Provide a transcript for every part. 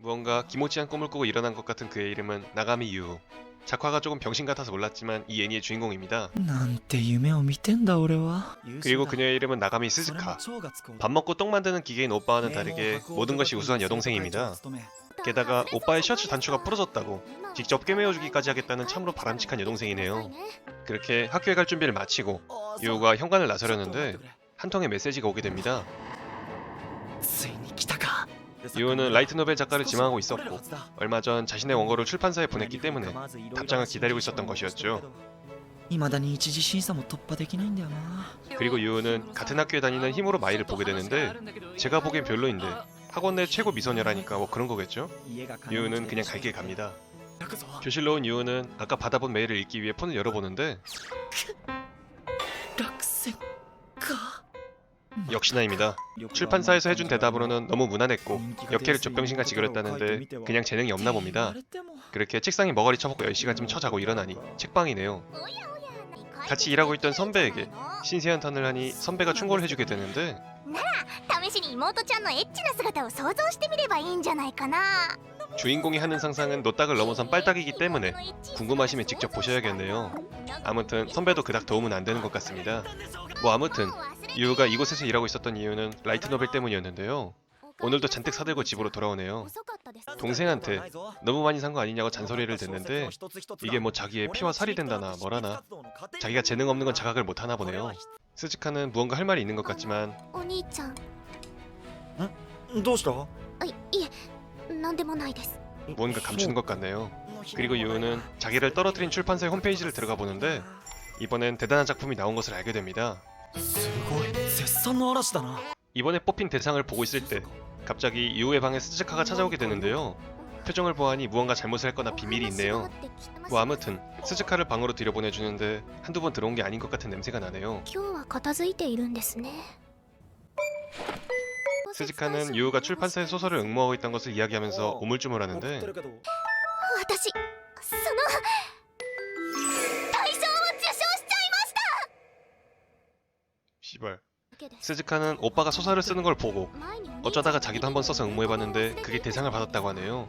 무언가 기모찌한 꿈을 꾸고 일어난 것 같은 그의 이름은 나가미 유우. 작화가 조금 병신 같아서 몰랐지만 이 애니의 주인공입니다. なんて夢を見てんだ俺は 그리고 그녀의 이름은 나가미 스즈카. 밥 먹고 똥 만드는 기계인 오빠와는 다르게 모든 것이 우수한 여동생입니다. 게다가 오빠의 셔츠 단추가 부러졌다고 직접 꿰매어주기까지 하겠다는 참으로 바람직한 여동생이네요. 그렇게 학교에 갈 준비를 마치고 유우가 현관을 나서려는데 한 통의 메시지가 오게 됩니다. ついに来たか 유우는 라이트 노벨 작가를 지망하고 있었고 얼마 전 자신의 원고를 출판사에 보냈기 때문에 답장을 기다리고 있었던 것이었죠. 未だに一次審査も突破できないんだよな 그리고 유우는 같은 학교에 다니는 히무로 마이를 보게 되는데 제가 보기엔 별로인데 학원 내 최고 미소녀라니까 뭐 그런 거겠죠? 유우는 그냥 갈 길 갑니다. 교실로 온 유우는 아까 받아본 메일을 읽기 위해 폰을 열어보는데 落選か 역시나입니다. 출판사에서 해준 대답으로는 너무 무난했고 역해를 족병신같이 그렸다는데 그냥 재능이 없나 봅니다. 그렇게 책상에 머가리 쳐먹고 10시간쯤 쳐자고 일어나니 책방이네요. 같이 일하고 있던 선배에게 신세한 턴을 하니 선배가 충고를 해주게 되는데 試しに妹ちゃんのエッチな姿を想像してみればいいんじゃないかな。 주인공이 하는 상상은 노딱을 넘어선 빨딱이기 때문에 궁금하시면 직접 보셔야겠네요. 아무튼 선배도 그닥 도움은 안 되는 것 같습니다. 뭐 아무튼 유우가 이곳에서 일하고 있었던 이유는 라이트 노벨 때문이었는데요. 오늘도 잔뜩 사들고 집으로 돌아오네요. 동생한테 너무 많이 산 거 아니냐고 잔소리를 듣는데 이게 뭐 자기의 피와 살이 된다나 뭐라나 자기가 재능 없는 건 자각을 못 하나 보네요. 스즈카는 무언가 할 말이 있는 것 같지만 お兄ちゃん、どうしたいえ、なんでもないです。 무언가 감추는 것 같네요. 그리고 유우는 자기를 떨어뜨린 출판사의 홈페이지를 들어가 보는데 이번엔 대단한 작품이 나온 것을 알게 됩니다. すごい絶賛の嵐だな 이번에 뽑힌 대상을 보고 있을 때 갑자기 유우의 방에 스즈카가 찾아오게 되는데요. 표정을 보아하니 무언가 잘못을 했거나 비밀이 있네요. 뭐 아무튼 스즈카를 방으로 들여보내주는데 한두 번 들어온 게 아닌 것 같은 냄새가 나네요. 今日は片付いているんですね。 스즈카는 유우가 출판사에 소설을 응모하고 있던 것을 이야기하면서 우물쭈물하는데 私、その大賞を受賞しちゃいました。 시발. 스즈카는 오빠가 소설을 쓰는 걸 보고 어쩌다가 자기도 한번 써서 응모해봤는데 그게 대상을 받았다고 하네요.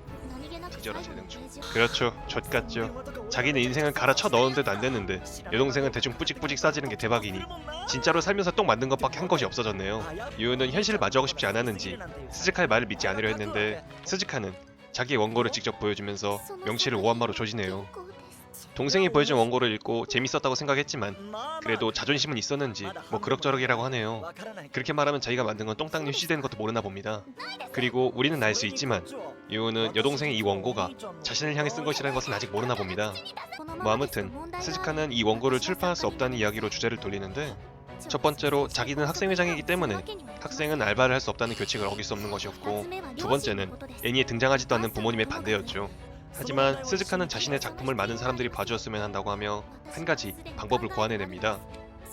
기절한 재능충. 그렇죠, 좆같죠. 자기는 인생을 갈아쳐 넣었는데도 안 됐는데 여동생은 대충 뿌직뿌직 싸지는 게 대박이니 진짜로 살면서 똥 만든 것밖에 한 것이 없어졌네요. 유우는 현실을 마주하고 싶지 않았는지 스즈카의 말을 믿지 않으려 했는데 스즈카는 자기의 원고를 직접 보여주면서 명치를 오한마로 조지네요. 동생이 보여준 원고를 읽고 재밌었다고 생각했지만 그래도 자존심은 있었는지 뭐 그럭저럭이라고 하네요. 그렇게 말하면 자기가 만든 건 똥땅 휴지된 것도 모르나 봅니다. 그리고 우리는 알 수 있지만 유우는 여동생의 이 원고가 자신을 향해 쓴 것이라는 것은 아직 모르나 봅니다. 뭐 아무튼 스즈카는 이 원고를 출판할 수 없다는 이야기로 주제를 돌리는데 첫 번째로 자기는 학생회장이기 때문에 학생은 알바를 할 수 없다는 규칙을 어길 수 없는 것이었고 두 번째는 애니에 등장하지도 않는 부모님의 반대였죠. 하지만 스즈카는 자신의 작품을 많은 사람들이 봐주었으면 한다고 하며 한 가지 방법을 고안해냅니다.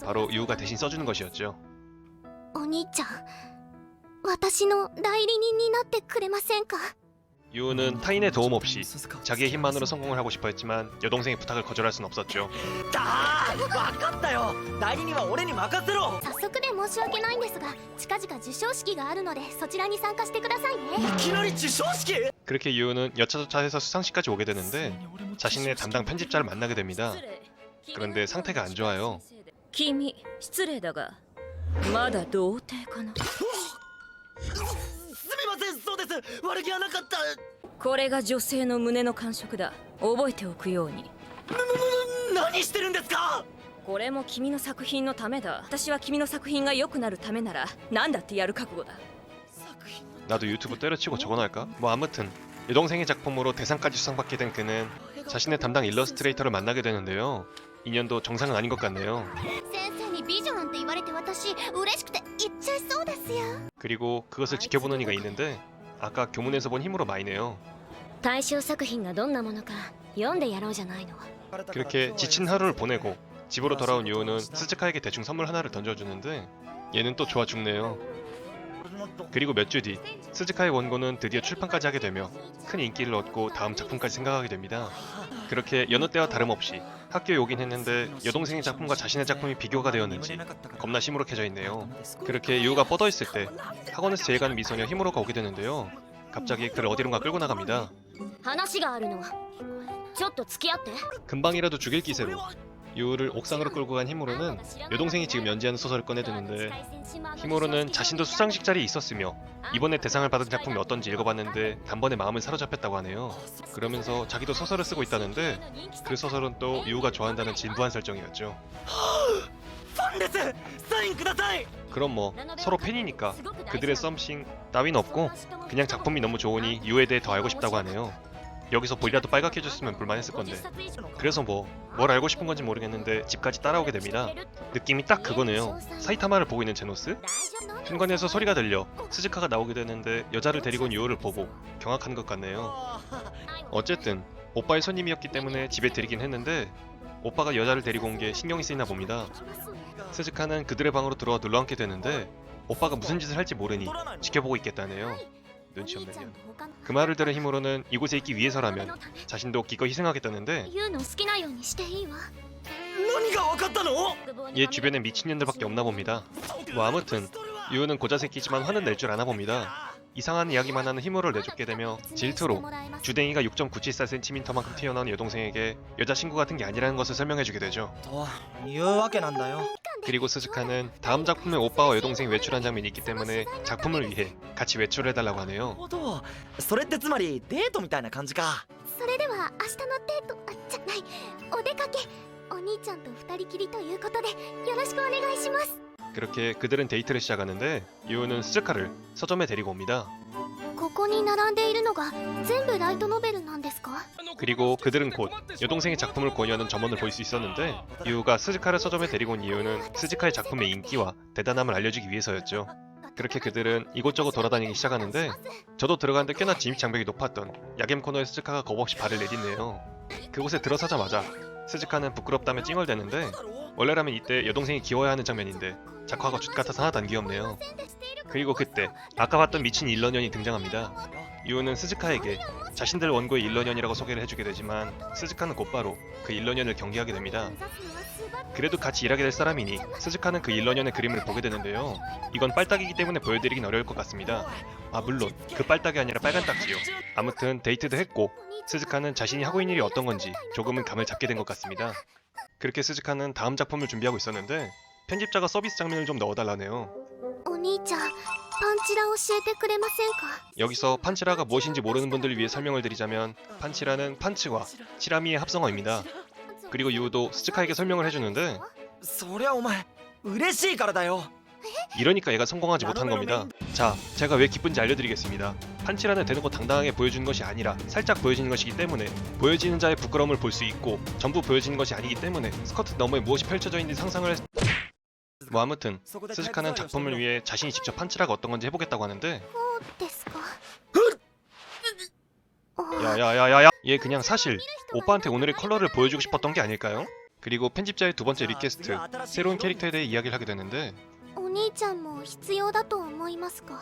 바로 유우가 대신 써주는 것이었죠. お兄ちゃん、私の代理人になってくれませんか。 유우는 타인의 도움 없이 자기의 힘만으로 성공을 하고 싶어 했지만 여동생의 부탁을 거절할 순 없었죠. だー分かったよ代理人は俺に任せろ早速で申し訳ないんですが、近々授賞式があるのでそちらに参加してくださいね。いきなり授賞式 그렇게 유우는 여차저차해서 수상식까지 오게 되는데 자신의 담당 편집자를 만나게 됩니다. 그런데 상태가 안 좋아요. 君失礼だがまだ童貞かな。すみませんそうです悪気はなかったこれが女性の胸の感触だ。覚えておくように。何してるんですかこれも君の作品のためだ。私は君の作品が良くなるためなら何だってやる覚悟だ。 나도 유튜브 때려치고 적어놓을까? 뭐 아무튼 여동생의 작품으로 대상까지 수상받게 된 그는 자신의 담당 일러스트레이터를 만나게 되는데요. 인연도 정상은 아닌 것 같네요. 先生に美女なんて言われて私嬉しくて言っちゃいそうですよ。 그리고 그것을 지켜보는 이가 있는데 아까 교문에서 본 힘으로 마이네요. 大賞作品がどんなものか読んでやろうじゃないの。 그렇게 지친 하루를 보내고 집으로 돌아온 유우는 스즈카에게 대충 선물 하나를 던져주는데 얘는 또 좋아 죽네요. 그리고 몇 주 뒤 스즈카의 원고는 드디어 출판까지 하게 되며 큰 인기를 얻고 다음 작품까지 생각하게 됩니다. 그렇게 여느 때와 다름없이 학교에 오긴 했는데 여동생의 작품과 자신의 작품이 비교가 되었는지 겁나 시무룩해져 있네요. 그렇게 유우가 뻗어있을 때 학원에서 제일 가는 미소녀 히무로가 오게 되는데요. 갑자기 그를 어디론가 끌고 나갑니다. 話があるのちょっと付き合って 금방이라도 죽일 기세로 유우를 옥상으로 끌고 간 히무로는 여동생이 지금 연재하는 소설을 꺼내드는데 히무로는 자신도 수상식 자리에 있었으며 이번에 대상을 받은 작품이 어떤지 읽어봤는데 단번에 마음을 사로잡혔다고 하네요. 그러면서 자기도 소설을 쓰고 있다는데 그 소설은 또 유우가 좋아한다는 진부한 설정이었죠. ファンですサインください 그럼 뭐 서로 팬이니까 그들의 썸씽 따윈 없고 그냥 작품이 너무 좋으니 유우에 대해 더 알고 싶다고 하네요. 여기서 볼이라도 빨갛게 해줬으면 볼만했을 건데. 그래서 뭘 알고 싶은 건지 모르겠는데 집까지 따라오게 됩니다. 느낌이 딱 그거네요. 사이타마를 보고 있는 제노스? 현관에서 소리가 들려 스즈카가 나오게 되는데 여자를 데리고 온 유우를 보고 경악한 것 같네요. 어쨌든 오빠의 손님이었기 때문에 집에 들이긴 했는데 오빠가 여자를 데리고 온 게 신경이 쓰이나 봅니다. 스즈카는 그들의 방으로 들어와 눌러앉게 되는데 오빠가 무슨 짓을 할지 모르니 지켜보고 있겠다네요. 눈치 없는 년. 그 말을 들은 히무로는 이곳에 있기 위해서라면 자신도 기꺼이 희생하겠다는데 ユウの好きなようにしていいわ何が分かったの 얘 주변에 미친년들밖에 없나 봅니다. 뭐 아무튼 유우는 고자새끼지만 화는 낼 줄 아나 봅니다. 이상한 이야기만 하는 히무로를 내쫓게 되며 질투로 주댕이가 6.974cm만큼 튀어나온 여동생에게 여자친구 같은 게 아니라는 것을 설명해주게 되죠. というわけなんだよ 그리고 스즈카는 다음 작품에 오빠와 여동생이 외출한 장면이 있기 때문에 작품을 위해 같이 외출을 해달라고 하네요. なるほどそれってつまりデートみたいな感じかそれでは明日のデートじゃないお出かけお兄ちゃんと二人きりということでよろしくお願いします 그렇게 그들은 데이트를 시작하는데 유우는 스즈카를 서점에 데리고 옵니다. ここに並んでいるのが全部ライトノベルなんですか 그리고 그들은 곧 여동생의 작품을 권유하는 점원을 볼 수 있었는데 유우가 스즈카를 서점에 데리고 온 이유는 스즈카의 작품의 인기와 대단함을 알려주기 위해서였죠. 그렇게 그들은 이곳저곳 돌아다니기 시작하는데 저도 들어가는데 꽤나 진입장벽이 높았던 야겜 코너에 스즈카가 겁없이 발을 내딛네요. 그곳에 들어서자마자 스즈카는 부끄럽다며 찡얼대는데 원래라면 이때 여동생이 귀여워야 하는 장면인데 작화가 죗같아서 하나도 안 귀엽네요. 그리고 그때 아까 봤던 미친 일러년이 등장합니다. 유우는 스즈카에게 자신들 원고의 일러년이라고 소개를 해주게 되지만 스즈카는 곧바로 그 일러년을 경계하게 됩니다. 그래도 같이 일하게 될 사람이니 스즈카는 그 일러년의 그림을 보게 되는데요. 이건 빨딱이기 때문에 보여드리긴 어려울 것 같습니다. 아 물론 그 빨딱이 아니라 빨간 딱지요. 아무튼 데이트도 했고 스즈카는 자신이 하고 있는 일이 어떤 건지 조금은 감을 잡게 된 것 같습니다. 그렇게 스즈카는 다음 작품을 준비하고 있었는데 편집자가 서비스 장면을 좀 넣어달라네요. お兄ちゃんパンチラ教えてくれませんか 여기서 판치라가 무엇인지 모르는 분들을 위해 설명을 드리자면 판치라는 판츠와 치라미의 합성어입니다. 그리고 유우도 스즈카에게 설명을 해주는데 そりゃお前嬉しいからだよ 이러니까 얘가 성공하지 못한 겁니다. 자, 제가 왜 기쁜지 알려드리겠습니다. 판치라는 대놓고 당당하게 보여주는 것이 아니라 살짝 보여지는 것이기 때문에 보여지는 자의 부끄러움을 볼 수 있고 전부 보여지는 것이 아니기 때문에 스커트 너머에 무엇이 펼쳐져 있는지 상상을 뭐 아무튼 스즈카는 작품을 위해 자신이 직접 판치라가 어떤 건지 해보겠다고 하는데 そうですか 야야야야야 얘 그냥 사실 오빠한테 오늘의 컬러를 보여주고 싶었던 게 아닐까요? 그리고 편집자의 두 번째 리퀘스트 새로운 캐릭터에 대해 이야기를 하게 되는데 お兄ちゃんも必要だと思いますか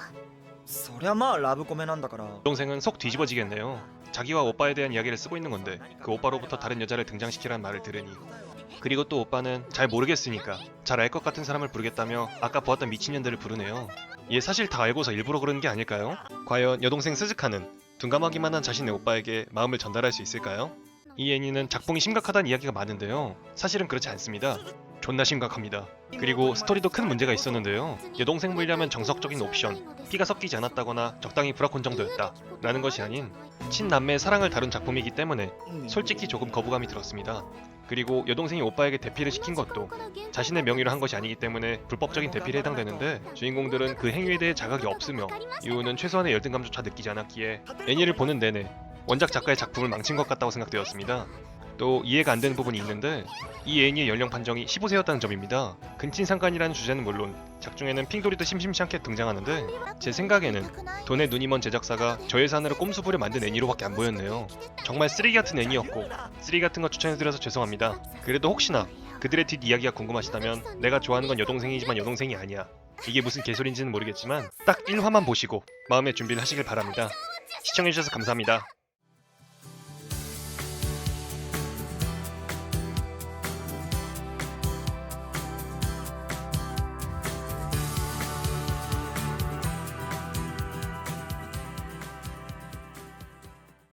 そりゃまあラブコメなんだから 동생은 속 뒤집어지겠네요. 자기와 오빠에 대한 이야기를 쓰고 있는 건데 그 오빠로부터 다른 여자를 등장시키라는 말을 들으니 그리고 또 오빠는 잘 모르겠으니까 잘 알 것 같은 사람을 부르겠다며 아까 보았던 미친년들을 부르네요. 얘 사실 다 알고서 일부러 그러는 게 아닐까요? 과연 여동생 스즈카는 둔감하기만 한 자신의 오빠에게 마음을 전달할 수 있을까요? 이 애니는 작품이 심각하다는 이야기가 많은데요. 사실은 그렇지 않습니다. 존나 심각합니다. 그리고 스토리도 큰 문제가 있었는데요. 여동생 물려면 정석적인 옵션, 피가 섞이지 않았다거나 적당히 브라콘 정도였다 라는 것이 아닌 친남매의 사랑을 다룬 작품이기 때문에 솔직히 조금 거부감이 들었습니다. 그리고 여동생이 오빠에게 대피를 시킨 것도 자신의 명의로 한 것이 아니기 때문에 불법적인 대피에 해당되는데 주인공들은 그 행위에 대해 자각이 없으며 유우는 최소한의 열등감조차 느끼지 않았기에 애니를 보는 내내 원작 작가의 작품을 망친 것 같다고 생각되었습니다. 또 이해가 안 되는 부분이 있는데 이 애니의 연령 판정이 15세였다는 점입니다. 근친상간이라는 주제는 물론 작중에는 핑돌이도 심심치 않게 등장하는데 제 생각에는 돈에 눈이 먼 제작사가 저예산으로 꼼수 부려 만든 애니로밖에 안 보였네요. 정말 쓰레기 같은 애니였고 쓰레기 같은 거 추천해드려서 죄송합니다. 그래도 혹시나 그들의 뒷이야기가 궁금하시다면 내가 좋아하는 건 여동생이지만 여동생이 아니야. 이게 무슨 개소리인지는 모르겠지만 딱 1화만 보시고 마음의 준비를 하시길 바랍니다. 시청해주셔서 감사합니다.